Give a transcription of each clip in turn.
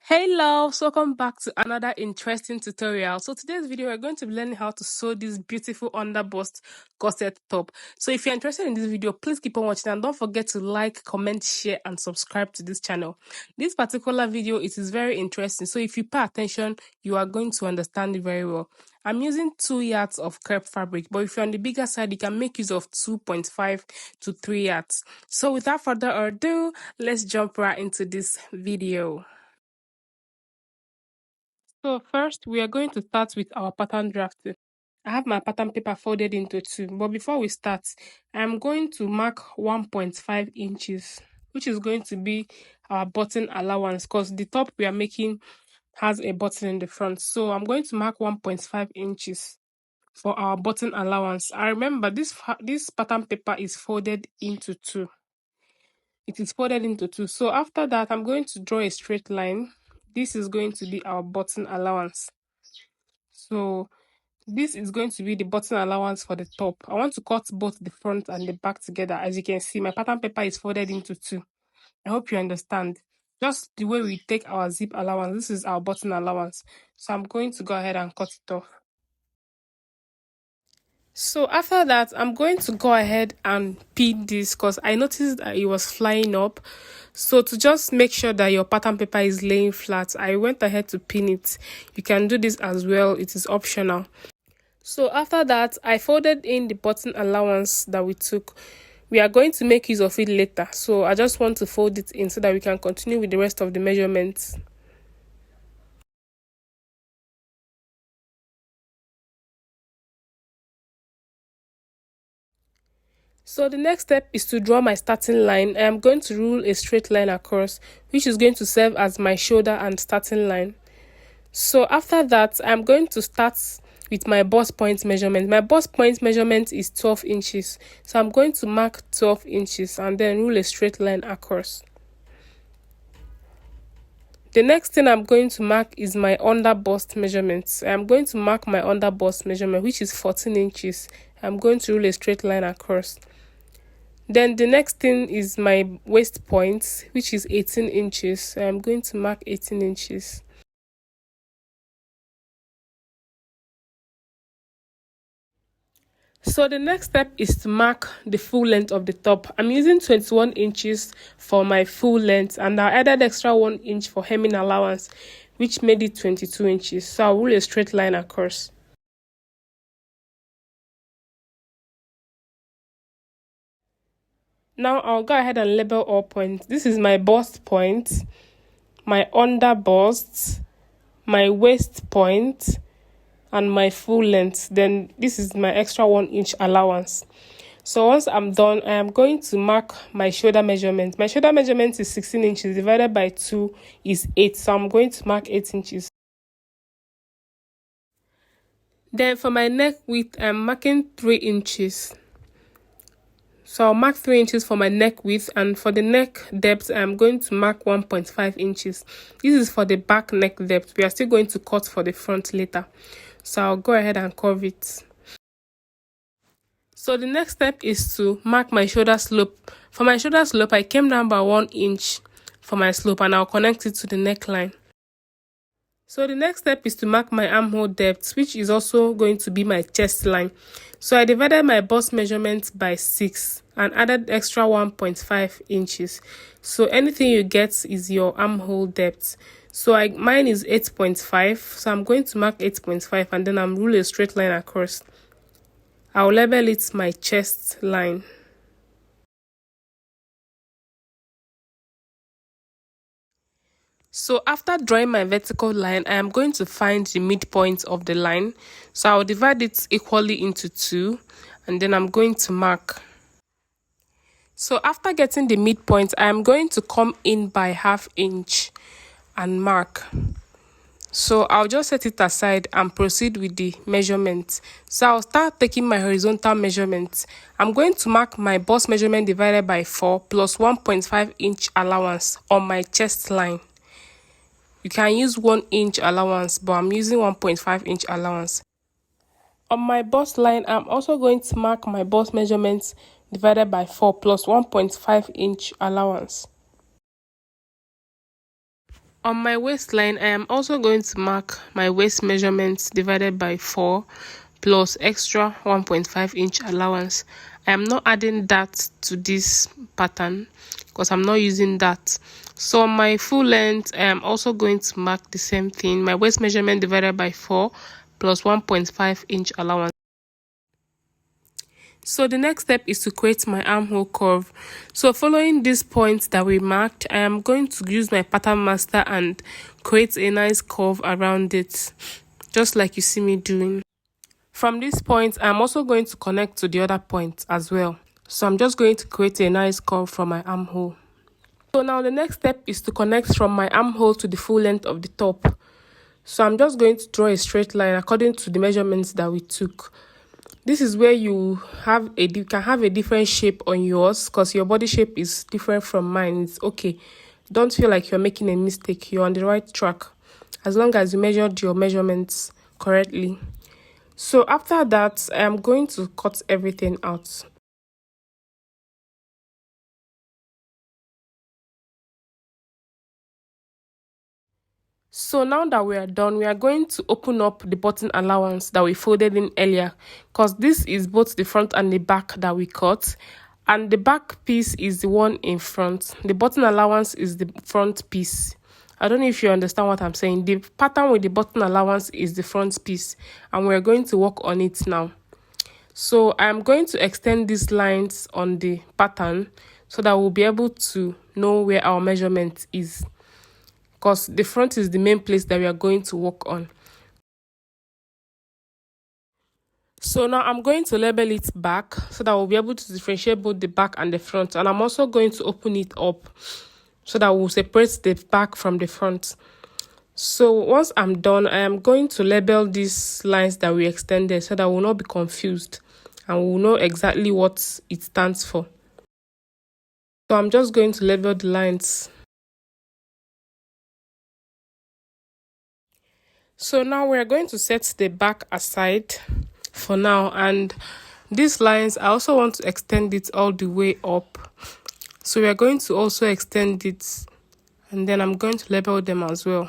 Hey loves, welcome back to another interesting tutorial. So today's video we're going to be learning how to sew this beautiful underbust corset top. So if you're interested in this video, please keep on watching and don't forget to like, comment, share and subscribe to this channel. This particular video, it is very interesting, so if you pay attention you are going to understand it very well. I'm using 2 yards of crepe fabric, but if you're on the bigger side you can make use of 2.5 to 3 yards. So without further ado, let's jump right into this video. So first, we are going to start with our pattern drafting. I have my pattern paper folded into 2, but before we start, I'm going to mark 1.5 inches, which is going to be our button allowance because the top we are making has a button in the front. So I'm going to mark 1.5 inches for our button allowance. I remember this pattern paper is folded into 2. It is folded into 2. So after that, I'm going to draw a straight line. This is going to be our button allowance. So this is going to be the button allowance for the top. I want to cut both the front and the back together. As you can see, my pattern paper is folded into 2. I hope you understand. Just the way we take our zip allowance, this is our button allowance. So I'm going to go ahead and cut it off. So after that, I'm going to go ahead and pin this because I noticed that it was flying up. So to just make sure that your pattern paper is laying flat, I went ahead to pin it. You can do this as well, it is optional. So after that, I folded in the button allowance that we took. We are going to make use of it later, so I just want to fold it in so that we can continue with the rest of the measurements. So the next step is to draw my starting line. I am going to rule a straight line across, which is going to serve as my shoulder and starting line. So after that, I'm going to start with my bust point measurement. My bust point measurement is 12 inches. So I'm going to mark 12 inches and then rule a straight line across. The next thing I'm going to mark is my under bust measurement. I'm going to mark my under bust measurement, which is 14 inches. I'm going to rule a straight line across. Then the next thing is my waist point, which is 18 inches. So I'm going to mark 18 inches. So the next step is to mark the full length of the top. I'm using 21 inches for my full length and I added extra 1 inch for hemming allowance, which made it 22 inches. So I'll rule a straight line across. Now I'll go ahead and label all points. This is my bust point, my under bust, my waist point, and my full length. Then this is my extra 1 inch allowance. So once I'm done, I am going to mark my shoulder measurement. My shoulder measurement is 16 inches divided by 2 is 8. So I'm going to mark 8 inches. Then for my neck width, I'm marking 3 inches. So I'll mark 3 inches for my neck width, and for the neck depth, I'm going to mark 1.5 inches. This is for the back neck depth. We are still going to cut for the front later. So I'll go ahead and curve it. So the next step is to mark my shoulder slope. For my shoulder slope, I came down by 1 inch for my slope and I'll connect it to the neckline. So the next step is to mark my armhole depth, which is also going to be my chest line. So I divided my bust measurement by 6 and added extra 1.5 inches. So anything you get is your armhole depth. So mine is 8.5. So I'm going to mark 8.5 and then I'm rule a straight line across. I'll label it my chest line. So after drawing my vertical line, I am going to find the midpoint of the line. So I'll divide it equally into 2 and then I'm going to mark. So after getting the midpoint, I am going to come in by ½ inch and mark. So I'll just set it aside and proceed with the measurement. So I'll start taking my horizontal measurement. I'm going to mark my bust measurement divided by 4 plus 1.5 inch allowance on my chest line. You can use 1 inch allowance, but I'm using 1.5 inch allowance. On my bust line, I'm also going to mark my bust measurements divided by 4 plus 1.5 inch allowance. On my waistline, I am also going to mark my waist measurements divided by 4 plus extra 1.5 inch allowance. I am not adding that to this pattern because I'm not using that. So on my full length, I am also going to mark the same thing, my waist measurement divided by 4 plus 1.5 inch allowance. So the next step is to create my armhole curve. So following this point that we marked, I am going to use my pattern master and create a nice curve around it, just like you see me doing. From this point, I'm also going to connect to the other point as well. So I'm just going to create a nice curve from my armhole. So now the next step is to connect from my armhole to the full length of the top. So I'm just going to draw a straight line according to the measurements that we took. This is where you can have a different shape on yours because your body shape is different from mine. It's okay. Don't feel like you're making a mistake. You're on the right track as long as you measured your measurements correctly. So after that, I am going to cut everything out. So now that we are done, we are going to open up the button allowance that we folded in earlier because this is both the front and the back that we cut, and the back piece is the one in front. The button allowance is the front piece. I don't know if you understand what I'm saying. The pattern with the button allowance is the front piece, and we're going to work on it now. So I'm going to extend these lines on the pattern so that we'll be able to know where our measurement is, because the front is the main place that we are going to work on. So now I'm going to label it back so that we'll be able to differentiate both the back and the front. And I'm also going to open it up so that we'll separate the back from the front. So once I'm done, I am going to label these lines that we extended so that we'll not be confused and we'll know exactly what it stands for. So I'm just going to label the lines. So now we're going to set the back aside for now, and these lines I also want to extend it all the way up. So we are going to also extend it, and then I'm going to label them as well.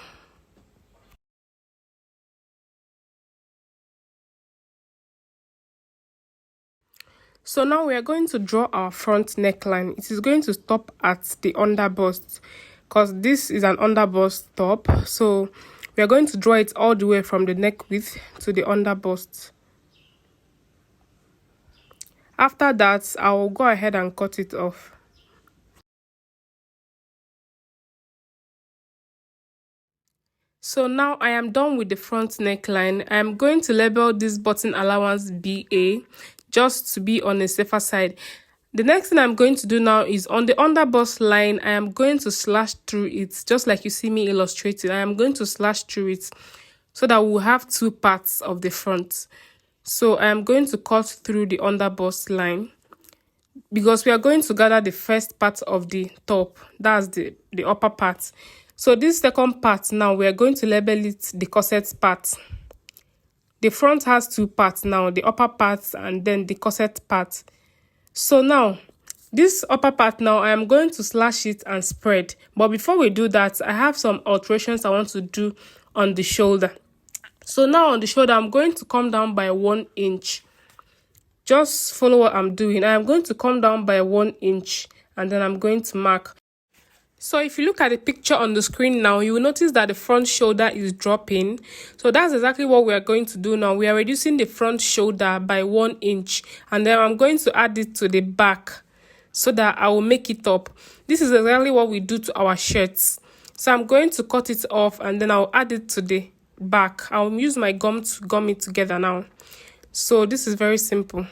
So now we are going to draw our front neckline. It is going to stop at the underbust because this is an underbust top. So we are going to draw it all the way from the neck width to the underbust. After that, I will go ahead and cut it off. So now I am done with the front neckline. I am going to label this button allowance BA just to be on the safer side. The next thing I'm going to do now is on the underbust line, I am going to slash through it, just like you see me illustrating. I am going to slash through it so that we'll have two parts of the front. So I am going to cut through the underbust line because we are going to gather the first part of the top. That's the upper part. So this second part now, we are going to label it the corset part. The front has two parts now, the upper part and then the corset part. So now, this upper part now, I am going to slash it and spread. But before we do that, I have some alterations I want to do on the shoulder. So now on the shoulder, I'm going to come down by 1 inch. Just follow what I'm doing. I am going to come down by 1 inch and then I'm going to mark. So if you look at the picture on the screen now, you will notice that the front shoulder is dropping. So that's exactly what we are going to do now. We are reducing the front shoulder by 1 inch and then I'm going to add it to the back so that I will make it up. This is exactly what we do to our shirts. So I'm going to cut it off and then I'll add it to the back. I'll use my gum to gum it together now. So this is very simple.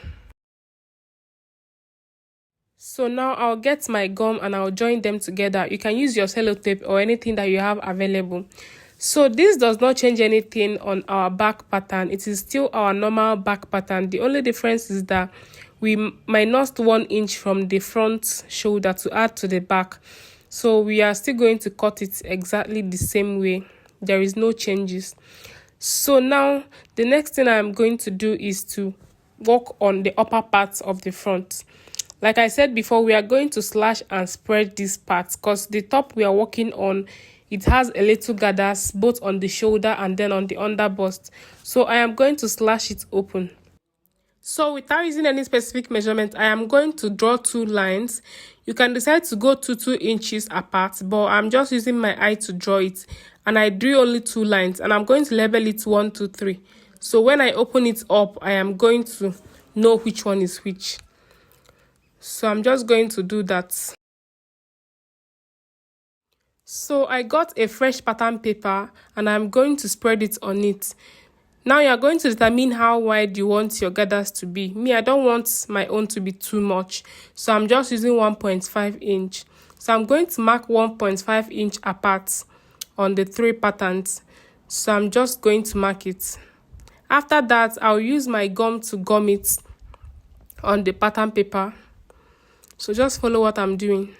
So now I'll get my gum and I'll join them together. You can use your sellotape or anything that you have available. So this does not change anything on our back pattern. It is still our normal back pattern. The only difference is that we minused 1 inch from the front shoulder to add to the back. So we are still going to cut it exactly the same way. There is no changes. So now the next thing I'm going to do is to work on the upper parts of the front. Like I said before, we are going to slash and spread this part because the top we are working on it has a little gathers both on the shoulder and then on the underbust. So I am going to slash it open. So without using any specific measurement, I am going to draw 2 lines. You can decide to go 2 inches apart, but I'm just using my eye to draw it. And I drew only 2 lines, and I'm going to label it 1, 2, 3. So when I open it up, I am going to know which one is which. So I'm just going to do that. So I got a fresh pattern paper and I'm going to spread it on it. Now you are going to determine how wide you want your gathers to be. Me, I don't want my own to be too much, so I'm just using 1.5 inch. So I'm going to mark 1.5 inch apart on the 3 patterns. So I'm just going to mark it. After that, I'll use my gum to gum it on the pattern paper. So just follow what I'm doing.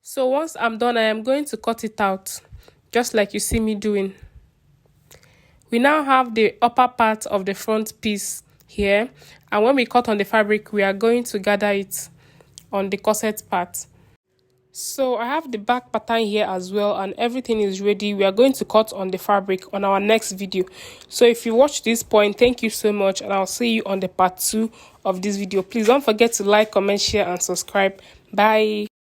So once I'm done, I am going to cut it out, just like you see me doing. We now have the upper part of the front piece here, and when we cut on the fabric, we are going to gather it on the corset part. So I have the back pattern here as well, and everything is ready. We are going to cut on the fabric on our next video. So if you watched this point, thank you so much, and I'll see you on the part 2 of this video. Please don't forget to like, comment, share, and subscribe. Bye.